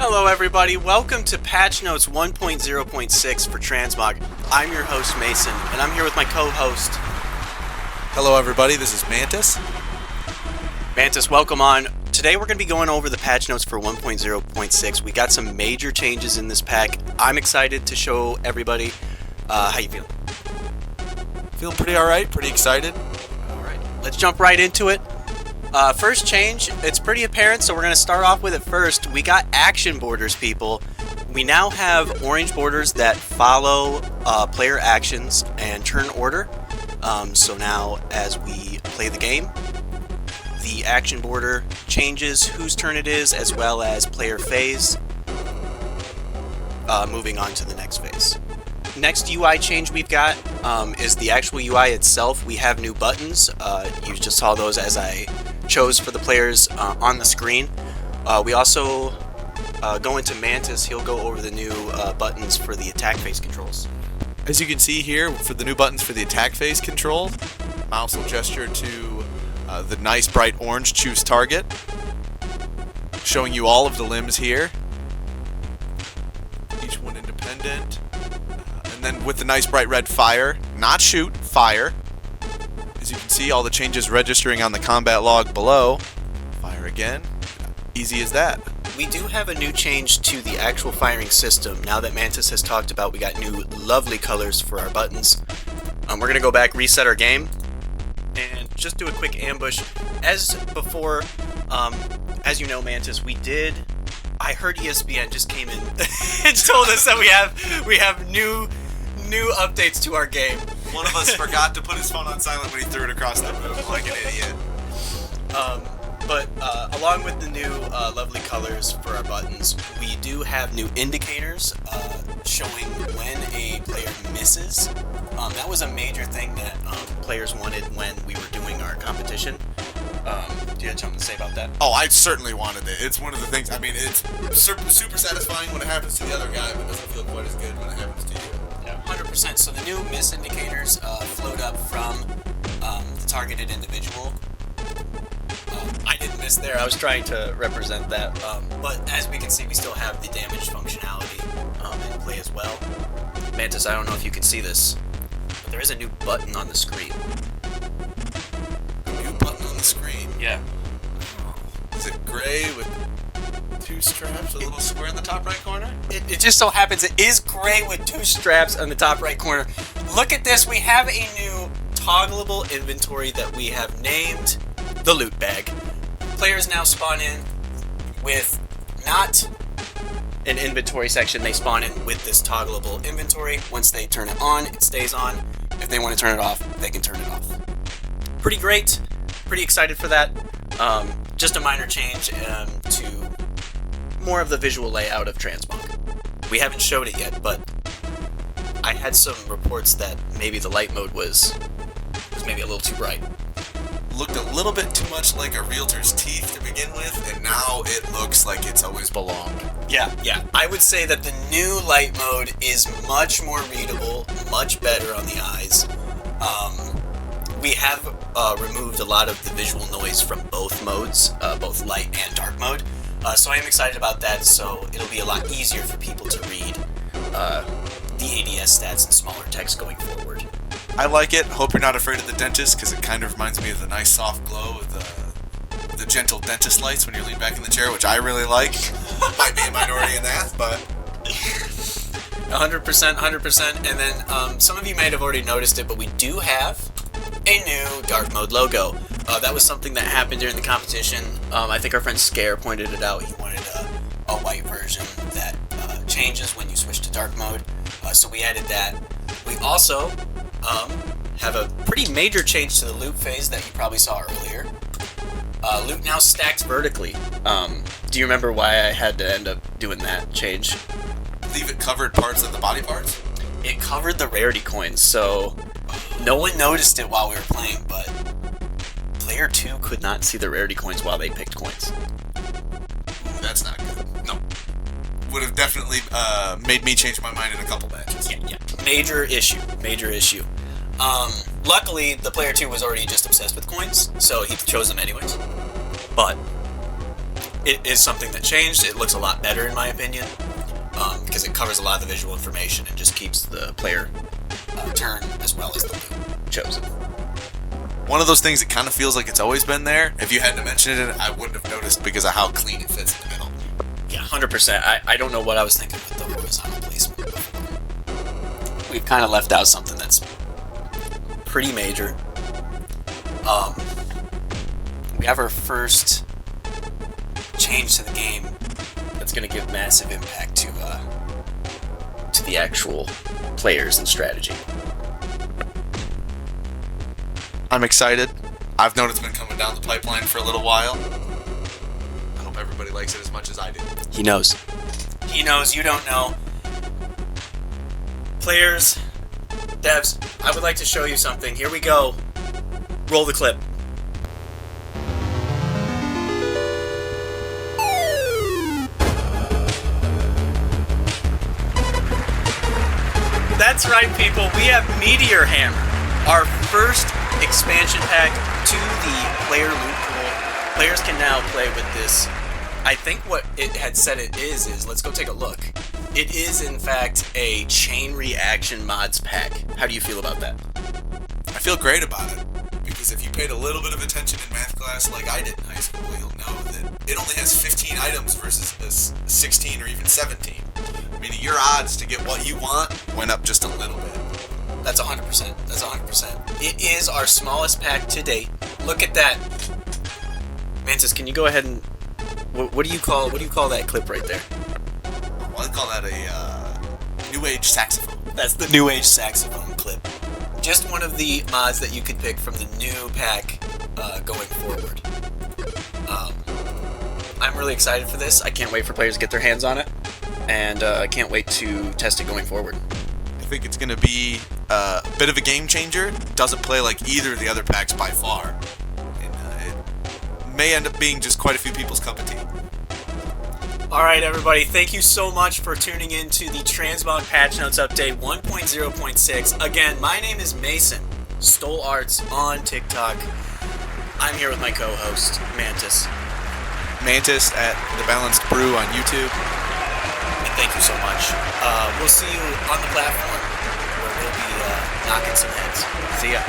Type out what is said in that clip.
Hello everybody, welcome to Patch Notes 1.0.6 for Transmog. I'm your host Mason, and I'm here with my co-host. Hello everybody, this is Mantis. Mantis, welcome on. Today we're going to be going over the patch notes for 1.0.6. We got some major changes in this pack. I'm excited to show everybody. How you feeling? Feeling pretty alright, pretty excited. Alright, let's jump right into it. First change, it's pretty apparent, so we're going to start off with it first. We got action borders, people. We now have orange borders that follow player actions and turn order. So now, as we play the game, the action border changes whose turn it is, as well as player phase, moving on to the next phase. Next UI change we've got is the actual UI itself. We have new buttons. You just saw those as I chose for the players on the screen. We also go into Mantis. He'll go over the new buttons for the attack phase controls. As you can see here, for the new buttons for the attack phase control, mouse will gesture to the nice bright orange choose target, showing you all of the limbs here, each one independent. And then with the nice bright red fire, not shoot, fire. As you can see, all the changes registering on the combat log below. Fire again. Easy as that. We do have a new change to the actual firing system. Now that Mantis has talked about, we got new lovely colors for our buttons. We're going to go back, reset our game, and just do a quick ambush. As before, as you know, Mantis, I heard ESPN just came in and told us that we have new updates to our game. One of us forgot to put his phone on silent when he threw it across the room like an idiot. But along with the new lovely colors for our buttons, we do have new indicators showing when a player misses. That was a major thing that players wanted when we were doing our competition. Do you have something to say about that? Oh, I certainly wanted it. It's one of the things, I mean, it's super satisfying when it happens to the other guy, but it doesn't feel quite as good when it happens to you. Yeah, 100%. So the new miss indicators float up from the targeted individual. I didn't miss there. I was trying to represent that. But as we can see, we still have the damage functionality in play as well. Mantis, I don't know if you can see this, but there is a new button on the screen. A new button on the screen? Yeah. Is it gray with two straps, a little square in the top right corner? It just so happens it is gray with two straps on the top right corner. Look at this. We have a new toggleable inventory that we have named the loot bag. Players now spawn in with not an inventory section. They spawn in with this toggleable inventory. Once they turn it on, it stays on. If they want to turn it off, they can turn it off. Pretty great. Pretty excited for that. Just a minor change to more of the visual layout of Transmog. We haven't showed it yet, but I had some reports that maybe the light mode was maybe a little too bright. Looked a little bit too much like a realtor's teeth to begin with, and now it looks like it's always belonged. Yeah. I would say that the new light mode is much more readable, much better on the eyes. We have removed a lot of the visual noise from both modes, both light and dark mode. So I am excited about that, so it'll be a lot easier for people to read the ADS stats and smaller text going forward. I like it. Hope you're not afraid of the dentist, because it kind of reminds me of the nice soft glow of the gentle dentist lights when you lean back in the chair, which I really like. Might be a minority in that, but 100%. And then some of you might have already noticed it, but we do have a new dark mode logo. That was something that happened during the competition. I think our friend Scare pointed it out. He wanted a white version that changes when you switch to dark mode. So we added that. We also have a pretty major change to the loot phase that you probably saw earlier. Loot now stacks vertically. Do you remember why I had to end up doing that change? I believe it covered parts of the body parts? It covered the rarity coins, so no one noticed it while we were playing, but player 2 could not see the rarity coins while they picked coins. Ooh, that's not good. No. Would have definitely made me change my mind in a couple matches. Yeah. Major issue. Luckily, the player 2 was already just obsessed with coins, so he chose them anyways. But it is something that changed. It looks a lot better in my opinion, because it covers a lot of the visual information and just keeps the player turn as well as the loot chosen. One of those things that kind of feels like it's always been there. If you hadn't mentioned it, I wouldn't have noticed because of how clean it fits in the middle. Yeah, 100%. I don't know what I was thinking with the horizontal placement before. We've kind of left out something that's pretty major. We have our first change to the game that's going to give massive impact to the actual players and strategy. I'm excited. I've known it's been coming down the pipeline for a little while. I hope everybody likes it as much as I do. He knows. He knows, you don't know. Players, devs, I would like to show you something. Here we go. Roll the clip. That's right, people. We have Meteor Hammer, our first expansion pack to the player loot pool. Players can now play with this. I think what it had said it is let's go take a look. It is, in fact, a chain reaction mods pack. How do you feel about that? I feel great about it, because if you paid a little bit of attention in math class like I did in high school, you'll know that it only has 15 items versus 16 or even 17. Meaning your odds to get what you want went up just a little bit. That's 100%. That's 100%. It is our smallest pack to date. Look at that. Mantis, can you go ahead and what do you call that clip right there? Well, I call that a new age saxophone. That's the new age saxophone clip. Just one of the mods that you could pick from the new pack going forward. I'm really excited for this. I can't wait for players to get their hands on it, and I can't wait to test it going forward. I think it's going to be a bit of a game changer. Doesn't play like either of the other packs by far. And it may end up being just quite a few people's cup of tea. Alright everybody, thank you so much for tuning in to the Transmog Patch Notes Update 1.0.6. Again, my name is Mason, Stole Arts on TikTok. I'm here with my co-host, Mantis. Mantis at The Balanced Brew on YouTube. And thank you so much. We'll see you on the platform where we'll be knocking some heads. See ya.